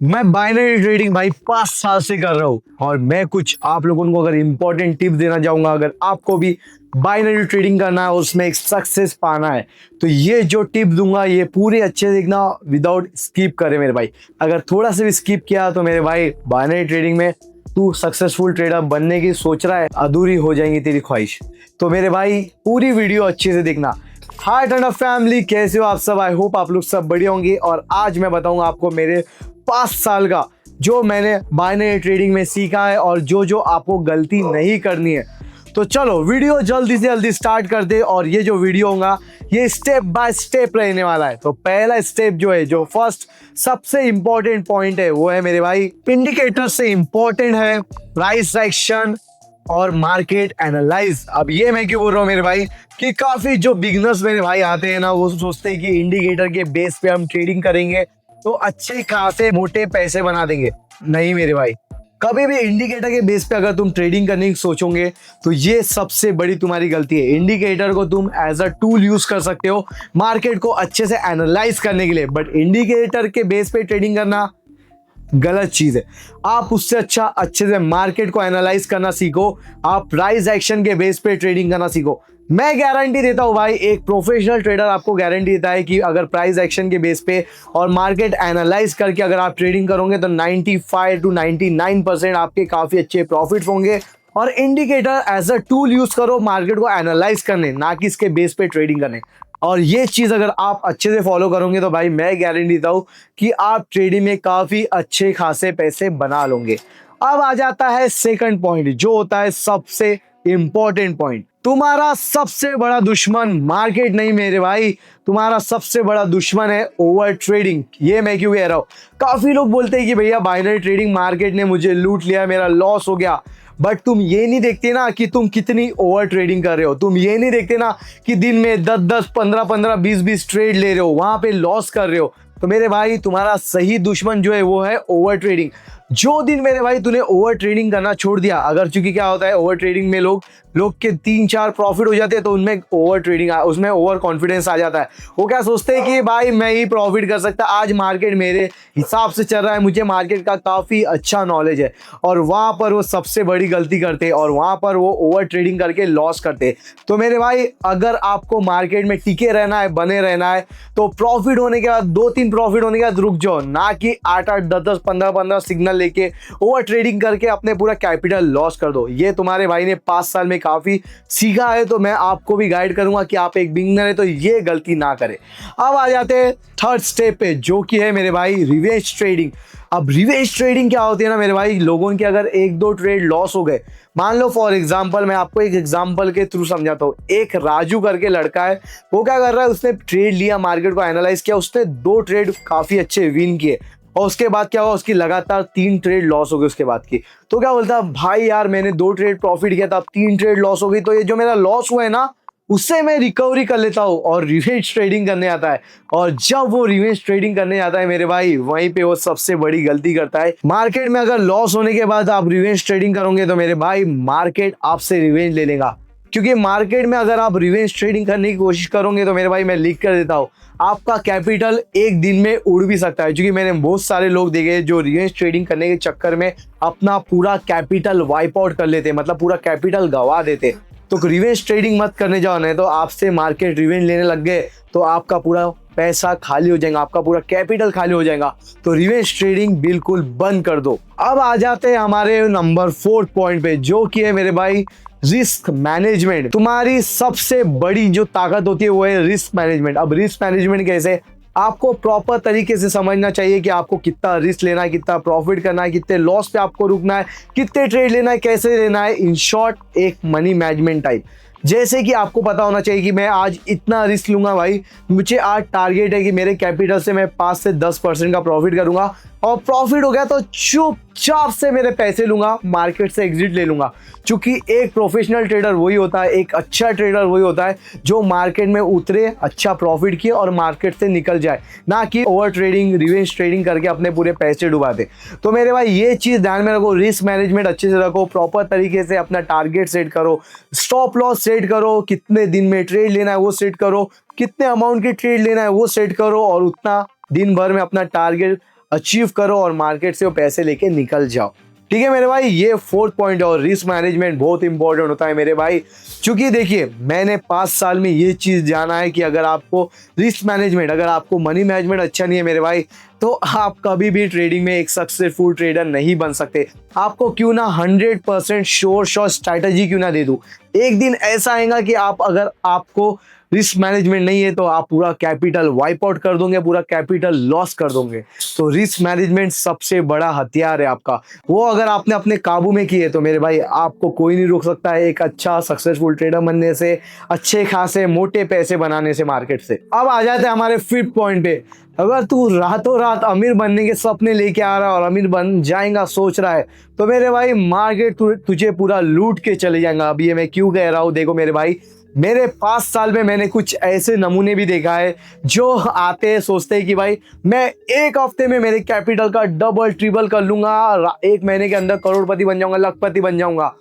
मैं binary trading भाई 5 साल से कर रहा हूँ और मैं कुछ आप लोगों को अगर इंपॉर्टेंट टिप देना चाहूंगा, अगर आपको भी बाइनरी ट्रेडिंग करना है, उसमें एक सक्सेस पाना है, तो ये जो टिप दूंगा ये पूरे अच्छे से देखना, विदाउट स्किप करे मेरे भाई। अगर थोड़ा सा भी स्किप किया तो मेरे भाई बाइनरी ट्रेडिंग में तू सक्सेसफुल ट्रेडर बनने की सोच रहा है, अधूरी हो जाएंगी तेरी ख्वाहिश। तो मेरे भाई पूरी वीडियो अच्छे से देखना। हाय टर्न फैमिली, कैसे हो आप सब? आई होप आप लोग सब बढ़िया होंगे। और आज मैं बताऊंगा आपको मेरे 5 साल का जो मैंने बाइनरी ट्रेडिंग में सीखा है और जो जो आपको गलती नहीं करनी है। तो चलो वीडियो जल्दी से जल्दी स्टार्ट कर दे। और ये जो वीडियो होगा ये स्टेप बाय स्टेप रहने वाला है। तो पहला स्टेप जो है, जो फर्स्ट सबसे इंपॉर्टेंट पॉइंट है, वो है मेरे भाई इंडिकेटर से इंपॉर्टेंट है प्राइस एक्शन और मार्केट एनालाइज। अब ये मैं क्यों बोल रहा हूँ मेरे भाई कि काफी जो बिगनर्स मेरे भाई आते हैं ना, वो सोचते हैं कि इंडिकेटर के बेस पे हम ट्रेडिंग करेंगे तो अच्छे खासे मोटे पैसे बना देंगे। नहीं मेरे भाई, कभी भी इंडिकेटर के बेस पे अगर तुम ट्रेडिंग करने की सोचोगे तो ये सबसे बड़ी तुम्हारी गलती है। इंडिकेटर को तुम एज अ टूल यूज कर सकते हो मार्केट को अच्छे से एनालाइज करने के लिए, बट इंडिकेटर के बेस पे ट्रेडिंग करना गलत चीज है। आप उससे अच्छा अच्छे से मार्केट को एनालाइज करना सीखो, आप प्राइस एक्शन के बेस पे ट्रेडिंग करना सीखो। मैं गारंटी देता हूं भाई, एक प्रोफेशनल ट्रेडर आपको गारंटी देता है कि अगर प्राइस एक्शन के बेस पे और मार्केट एनालाइज करके अगर आप ट्रेडिंग करोगे तो 95 to 99% आपके काफी अच्छे प्रॉफिट्स होंगे। और indicator as a tool use करो मार्केट को एनालाइज करने, ना कि इसके बेस पे ट्रेडिंग करने। और ये चीज अगर आप अच्छे से फॉलो करोगे तो भाई मैं गारंटी देता हूं कि आप ट्रेडिंग में काफी अच्छे खासे पैसे बना लोगे। अब आ जाता है सेकंड पॉइंट, जो होता है सबसे इंपॉर्टेंट पॉइंट। तुम्हारा सबसे बड़ा दुश्मन मार्केट नहीं मेरे भाई, तुम्हारा सबसे बड़ा दुश्मन है ओवर ट्रेडिंग। ये मैं क्यों कह रहा हूं, काफी लोग बोलते हैं कि भैया बाइनरी ट्रेडिंग मार्केट ने मुझे लूट लिया, मेरा लॉस हो गया। बट तुम ये नहीं देखते ना कि तुम कितनी ओवर ट्रेडिंग कर रहे हो। तुम ये नहीं देखते ना कि दिन में 10-10, 15-15, 20-20 ट्रेड ले रहे हो, वहां पे लॉस कर रहे हो। तो मेरे भाई तुम्हारा सही दुश्मन जो है वो है ओवर ट्रेडिंग। जो दिन मेरे भाई तूने ओवर ट्रेडिंग करना छोड़ दिया, अगर चूंकि क्या होता है ओवर ट्रेडिंग में लोग के 3-4 प्रॉफिट हो जाते हैं तो उनमें ओवर ट्रेडिंग उसमें ओवर कॉन्फिडेंस आ जाता है। वो क्या सोचते हैं कि भाई मैं ही प्रॉफिट कर सकता, आज मार्केट मेरे हिसाब से चल रहा है, मुझे मार्केट का काफी अच्छा नॉलेज है। और वहां पर वो सबसे बड़ी गलती करते और वहां पर वो ओवर ट्रेडिंग करके लॉस करते। तो मेरे भाई अगर आपको मार्केट में टिके रहना है, बने रहना है, तो प्रॉफिट होने के बाद 2-3 प्रॉफिट होने के बाद रुक जाओ, ना कि 8-8, 10-10, 15-15 सिग्नल लेके ओवर ट्रेडिंग करके अपने पूरा कैपिटल लॉस कर दो। ये तुम्हारे भाई ने 5 साल में काफी सीखा है, तो मैं आपको भी गाइड करूंगा कि आप एक बिगिनर है तो ये गलती ना करें। अब आ जाते हैं थर्ड स्टेप पे, जो कि है मेरे भाई रिवेंज ट्रेडिंग। अब रिवेंज ट्रेडिंग क्या होती है ना मेरे भाई, लोगों के अगर 1-2 ट्रेड लॉस हो गए, मान लो फॉर एग्जांपल, मैं आपको एक एग्जांपल के थ्रू समझाता हूँ। एक राजू करके लड़का है, वो क्या कर रहा है, उसने ट्रेड लिया, मार्केट को एनालाइज किया, उसने 2 ट्रेड काफी अच्छे विन किए और उसके बाद क्या हुआ, उसकी लगातार 3 ट्रेड लॉस हो गई उसके बाद की। तो क्या बोलता है, भाई यार मैंने 2 ट्रेड प्रॉफिट किया था, अब 3 ट्रेड लॉस हो गई, तो ये जो मेरा लॉस हुआ है ना उससे मैं रिकवरी कर लेता हूँ और रिवेंज ट्रेडिंग करने आता है। और जब वो रिवेंज ट्रेडिंग करने आता है मेरे भाई, वहीं पे वो सबसे बड़ी गलती करता है। मार्केट में अगर लॉस होने के बाद आप रिवेंज ट्रेडिंग करोगे तो मेरे भाई मार्केट आपसे रिवेंज ले लेगा। क्योंकि मार्केट में अगर आप रिवेंज ट्रेडिंग करने की कोशिश करोगे तो मेरे भाई मैं लिख कर देता हूँ, आपका कैपिटल एक दिन में उड़ भी सकता है। क्योंकि मैंने बहुत सारे लोग देखे जो रिवेंज ट्रेडिंग करने के चक्कर में अपना पूरा कैपिटल वाइप आउट कर लेते, मतलब पूरा कैपिटल गवा देते। तो रिवेंज ट्रेडिंग मत करने जाओ, नहीं तो आपसे मार्केट रिवेंज लेने लग गए तो आपका पूरा पैसा खाली हो जाएगा, आपका पूरा कैपिटल खाली हो जाएगा। तो रिवेंज ट्रेडिंग बिल्कुल बंद कर दो। अब आ जाते हैं हमारे नंबर 4 पॉइंट पे, जो कि है मेरे भाई रिस्क मैनेजमेंट। तुम्हारी सबसे बड़ी जो ताकत होती है वो है रिस्क मैनेजमेंट। अब रिस्क मैनेजमेंट कैसे, आपको प्रॉपर तरीके से समझना चाहिए कि आपको कितना रिस्क लेना है, कितना प्रॉफिट करना है, कितने लॉस पे आपको रुकना है, कितने ट्रेड लेना है, कैसे लेना है। इन शॉर्ट एक मनी मैनेजमेंट टाइप। जैसे कि आपको पता होना चाहिए कि मैं आज इतना रिस्क लूंगा भाई, मुझे आज टारगेट है कि मेरे कैपिटल से मैं 5 से 10% का प्रॉफिट करूंगा, और प्रॉफिट हो गया तो चुपचाप से मेरे पैसे लूंगा, मार्केट से एग्जिट ले लूंगा। क्योंकि एक प्रोफेशनल ट्रेडर वही होता है, एक अच्छा ट्रेडर वही होता है जो मार्केट में उतरे, अच्छा प्रॉफिट किए और मार्केट से निकल जाए, ना कि ओवर ट्रेडिंग, रिवेंज ट्रेडिंग करके अपने पूरे पैसे डुबा दे। तो मेरे भाई ये चीज़ ध्यान में रखो, रिस्क मैनेजमेंट अच्छे से रखो, प्रॉपर तरीके से अपना टारगेट सेट करो, स्टॉप लॉस सेट करो, कितने दिन में ट्रेड लेना है वो सेट करो, कितने अमाउंट की ट्रेड लेना है वो सेट करो, और उतना दिन भर में अपना टारगेट अचीव करो और मार्केट से वो पैसे लेके निकल जाओ। ठीक है मेरे भाई, ये फोर्थ पॉइंट है। और रिस्क मैनेजमेंट बहुत इंपॉर्टेंट होता है मेरे भाई, क्योंकि देखिए मैंने 5 साल में ये चीज़ जाना है कि अगर आपको रिस्क मैनेजमेंट, अगर आपको मनी मैनेजमेंट अच्छा नहीं है मेरे भाई, तो आप कभी भी ट्रेडिंग में एक सक्सेसफुल ट्रेडर नहीं बन सकते। आपको क्यों ना 100% श्योर शॉट स्ट्रैटेजी क्यों ना दे दूं, एक दिन ऐसा आएगा कि अगर आपको रिस्क मैनेजमेंट नहीं है तो आप पूरा कैपिटल वाइप आउट कर दोगे, पूरा कैपिटल लॉस कर दोगे। तो रिस्क मैनेजमेंट सबसे बड़ा हथियार है आपका, वो अगर आपने अपने काबू में किए तो मेरे भाई आपको कोई नहीं रोक सकता है एक अच्छा सक्सेसफुल ट्रेडर बनने से, अच्छे खासे मोटे पैसे बनाने से मार्केट से। अब आ जाते हैं हमारे फिफ्थ पॉइंट पे। अगर तू रातों रात अमीर बनने के सपने लेके आ रहा है और अमीर बन जाएगा सोच रहा है, तो मेरे भाई मार्केट तुझे पूरा लूट के चले जाएगा। अब ये मैं क्यों कह रहा हूँ, देखो मेरे भाई, मेरे 5 साल में मैंने कुछ ऐसे नमूने भी देखा है जो आते हैं सोचते हैं कि भाई मैं एक हफ्ते में मेरे कैपिटल का डबल ट्रिपल कर लूंगा, 1 महीने के अंदर करोड़पति बन जाऊंगा, लखपति बन जाऊंगा।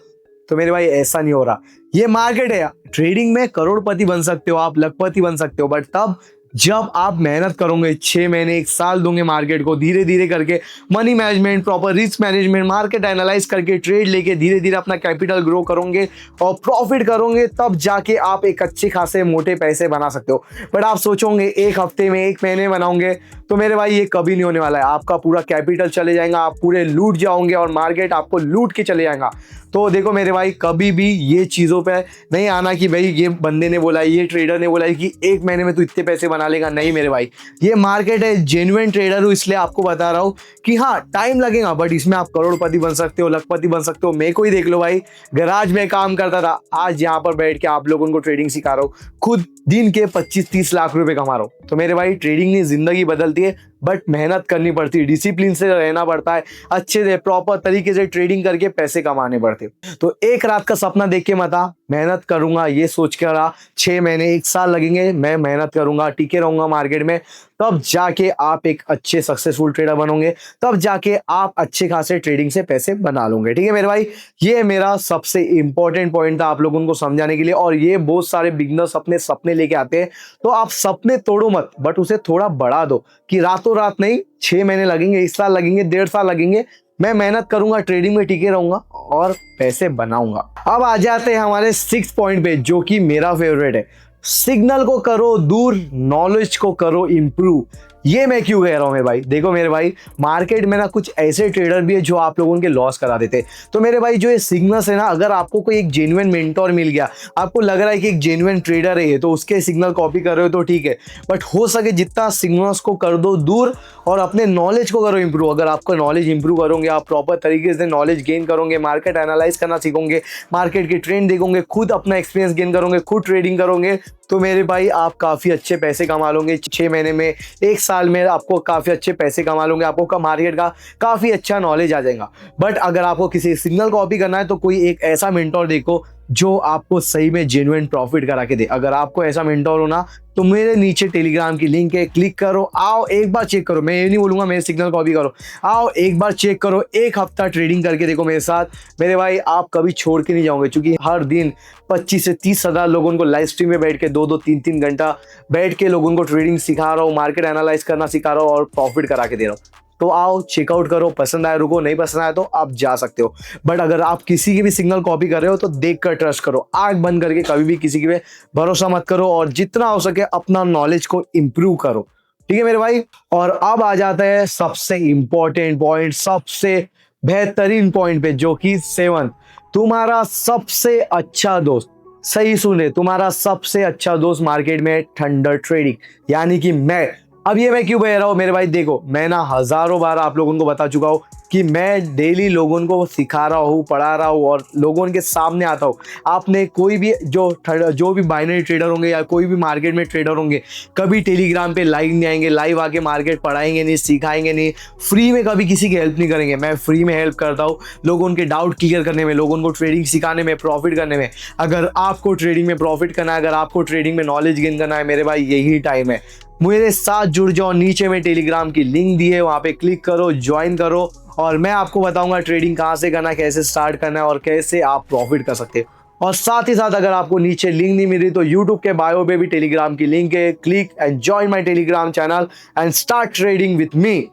तो मेरे भाई ऐसा नहीं हो रहा। ये मार्केट है, ट्रेडिंग में करोड़पति बन सकते हो आप, लखपति बन सकते हो, बट तब जब आप मेहनत करोगे, 6 महीने 1 साल दोगे मार्केट को, धीरे धीरे करके money management, proper risk management, market analyse करके ट्रेड लेके धीरे धीरे अपना कैपिटल ग्रो करोगे और प्रॉफिट करोगे, तब जाके आप एक अच्छे खासे मोटे पैसे बना सकते हो। बट आप सोचोगे 1 हफ्ते में 1 महीने बनाओगे, तो मेरे भाई ये कभी नहीं होने वाला है। आपका पूरा कैपिटल चले जाएगा, आप पूरे लूट जाओगे और मार्केट आपको लूट के चले जाएगा। तो देखो मेरे भाई, कभी भी ये चीज़ों पे नहीं आना कि भाई ये बंदे ने बोला, ये ट्रेडर ने बोला कि 1 महीने में तू इतने पैसे बना लेगा। नहीं मेरे भाई, ये मार्केट है, जेन्युइन ट्रेडर हूँ इसलिए आपको बता रहा हूँ कि हाँ टाइम लगेगा, बट इसमें आप करोड़पति बन सकते हो, लखपति बन सकते हो। मेरे को ही देख लो भाई, गराज में काम करता था, आज यहाँ पर बैठ के आप लोगों को ट्रेडिंग सिखा रहा हूँ, खुद दिन के 25-30 लाख रुपए कमा रहा हूँ। तो मेरे भाई ट्रेडिंग नहीं, जिंदगी बदलती है, बट मेहनत करनी पड़ती है, डिसिप्लिन से रहना पड़ता है, अच्छे से प्रॉपर तरीके से ट्रेडिंग करके पैसे कमाने पड़ते। तो एक रात का सपना देख के मत आ, मेहनत करूंगा ये सोच कर आ, 6 महीने 1 साल लगेंगे, मैं मेहनत करूंगा, टिके रहूंगा मार्केट में, तब जाके आप एक अच्छे सक्सेसफुल ट्रेडर बनोगे, तब जाके आप अच्छे खासे ट्रेडिंग से पैसे बना लोगे। ठीक है मेरे भाई, ये मेरा सबसे इंपॉर्टेंट पॉइंट था आप लोगों को समझाने के लिए। और ये बहुत सारे बिगनर्स अपने सपने लेके आते हैं, तो आप सपने तोड़ो मत, बट उसे थोड़ा बढ़ा दो कि रातों रात नहीं, 6 महीने लगेंगे, 1 साल लगेंगे, 1.5 साल लगेंगे, मैं मेहनत करूंगा, ट्रेडिंग में टिके रहूंगा और पैसे बनाऊंगा। अब आ जाते हैं हमारे 6th पॉइंट पे, जो कि मेरा फेवरेट है। सिग्नल को करो दूर, नॉलेज को करो इंप्रूव। ये मैं क्यों कह रहा हूं मेरे भाई, देखो मेरे भाई, मार्केट में ना कुछ ऐसे ट्रेडर भी है जो आप लोगों के लॉस करा देते। तो मेरे भाई जो ये सिग्नल्स है ना, अगर आपको कोई एक जेन्युइन मेंटोर मिल गया, आपको लग रहा है कि एक जेन्युइन ट्रेडर है ये, तो उसके सिग्नल कॉपी कर रहे हो तो ठीक है, बट हो सके जितना सिग्नल्स को कर दो दूर और अपने नॉलेज को करो इंप्रूव। अगर आपका नॉलेज इंप्रूव करोगे, आप प्रॉपर तरीके से नॉलेज गेन करोगे, मार्केट एनालाइज करना सीखोगे, मार्केट के ट्रेंड देखोगे, खुद अपना एक्सपीरियंस गेन करोगे, खुद ट्रेडिंग करोगे, तो मेरे भाई आप काफ़ी अच्छे पैसे कमा लोगे। 6 महीने में, 1 साल में आपको काफ़ी अच्छे पैसे कमा लोगे, आपको मार्केट का काफ़ी अच्छा नॉलेज आ जाएगा। बट अगर आपको किसी सिग्नल कॉपी करना है तो कोई एक ऐसा मेंटोर देखो जो आपको सही में जेन्युइन प्रॉफिट करा के दे। अगर आपको ऐसा मेंटोर हो ना, तो मेरे नीचे टेलीग्राम की लिंक है, क्लिक करो, आओ एक बार चेक करो। मैं ये नहीं बोलूंगा मेरे सिग्नल कॉपी करो, आओ एक बार चेक करो, 1 हफ्ता ट्रेडिंग करके देखो मेरे साथ। मेरे भाई आप कभी छोड़ के नहीं जाओगे, क्योंकि हर दिन 25 से 30 हज़ार लोगों को लाइव स्ट्रीम में बैठ के 2-2, 3-3 घंटा बैठ के लोगों को ट्रेडिंग सिखा रहा हूँ, मार्केट एनालाइज करना सिखा रहा हूँ और प्रॉफिट करा के दे रहा हूँ। तो आओ चेकआउट करो, पसंद आए रुको, नहीं पसंद आए तो आप जा सकते हो। बट अगर आप किसी की भी सिग्नल कॉपी कर रहे हो तो देख कर ट्रस्ट करो, आंख बंद करके कभी भी किसी की पे भरोसा मत करो, और जितना हो सके अपना नॉलेज को इंप्रूव करो। ठीक है मेरे भाई, और अब आ जाता है सबसे इंपॉर्टेंट पॉइंट, सबसे बेहतरीन पॉइंट पे, जो कि 7, तुम्हारा सबसे अच्छा दोस्त, सही सुने, तुम्हारा सबसे अच्छा दोस्त मार्केट में थंडर ट्रेडिंग, यानी कि मैं। अब ये मैं क्यों कह रहा हूँ मेरे भाई, देखो मैं ना हजारों बार आप लोगों को बता चुका हूँ कि मैं डेली लोगों को सिखा रहा हूँ, पढ़ा रहा हूँ और लोगों के सामने आता हूँ। आपने कोई भी जो भी बाइनरी ट्रेडर होंगे या कोई भी मार्केट में ट्रेडर होंगे, कभी टेलीग्राम पे लाइव नहीं आएंगे, लाइव आके मार्केट पढ़ाएंगे नहीं, सिखाएंगे नहीं, फ्री में कभी किसी की हेल्प नहीं करेंगे। मैं फ्री में हेल्प करता हूँ लोगों के डाउट क्लियर करने में, लोगों को ट्रेडिंग सिखाने में, प्रॉफिट करने में। अगर आपको ट्रेडिंग में प्रॉफिट करना है, अगर आपको ट्रेडिंग में नॉलेज गेन करना है, मेरे भाई यही टाइम है, मेरे साथ जुड़ जाओ। नीचे में टेलीग्राम की लिंक दी है, वहाँ पे क्लिक करो, ज्वाइन करो, और मैं आपको बताऊंगा ट्रेडिंग कहाँ से करना है, कैसे स्टार्ट करना है और कैसे आप प्रॉफिट कर सकते हो। और साथ ही साथ अगर आपको नीचे लिंक नहीं मिल रही तो यूट्यूब के बायो पे भी टेलीग्राम की लिंक है, click and join my Telegram channel and start trading with me.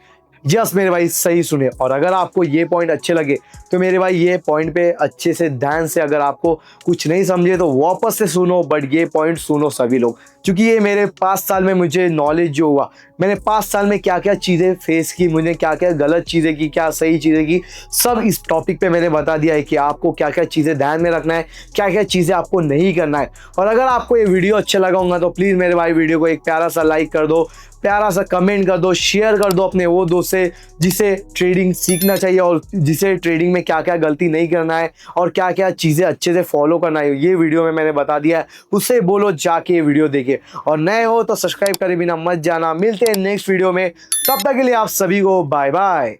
Yes मेरे भाई, सही सुने। और अगर आपको ये पॉइंट अच्छे लगे तो मेरे भाई ये पॉइंट पे अच्छे से ध्यान से, अगर आपको कुछ नहीं समझे तो वापस से सुनो, बट ये पॉइंट सुनो सभी लोग, क्योंकि ये मेरे 5 साल में मुझे नॉलेज जो हुआ, मैंने 5 साल में क्या क्या चीज़ें फेस की, मुझे क्या क्या गलत चीज़ें की, क्या सही चीज़ें की, सब इस टॉपिक पे मैंने बता दिया है कि आपको क्या क्या चीज़ें ध्यान में रखना है, क्या क्या चीज़ें आपको नहीं करना है। और अगर आपको ये वीडियो अच्छा लगा होगा तो प्लीज़ मेरे भाई वीडियो को एक प्यारा सा लाइक कर दो, प्यारा सा कमेंट कर दो, शेयर कर दो अपने वो दोस्त से जिसे ट्रेडिंग सीखना चाहिए और जिसे ट्रेडिंग में क्या क्या गलती नहीं करना है और क्या क्या चीज़ें अच्छे से फॉलो करना है, ये वीडियो में मैंने बता दिया है। उससे बोलो जाके ये वीडियो देखे, और नए हो तो सब्सक्राइब करे बिना मत जाना। मिलते हैं नेक्स्ट वीडियो में, तब तक के लिए आप सभी को बाय बाय।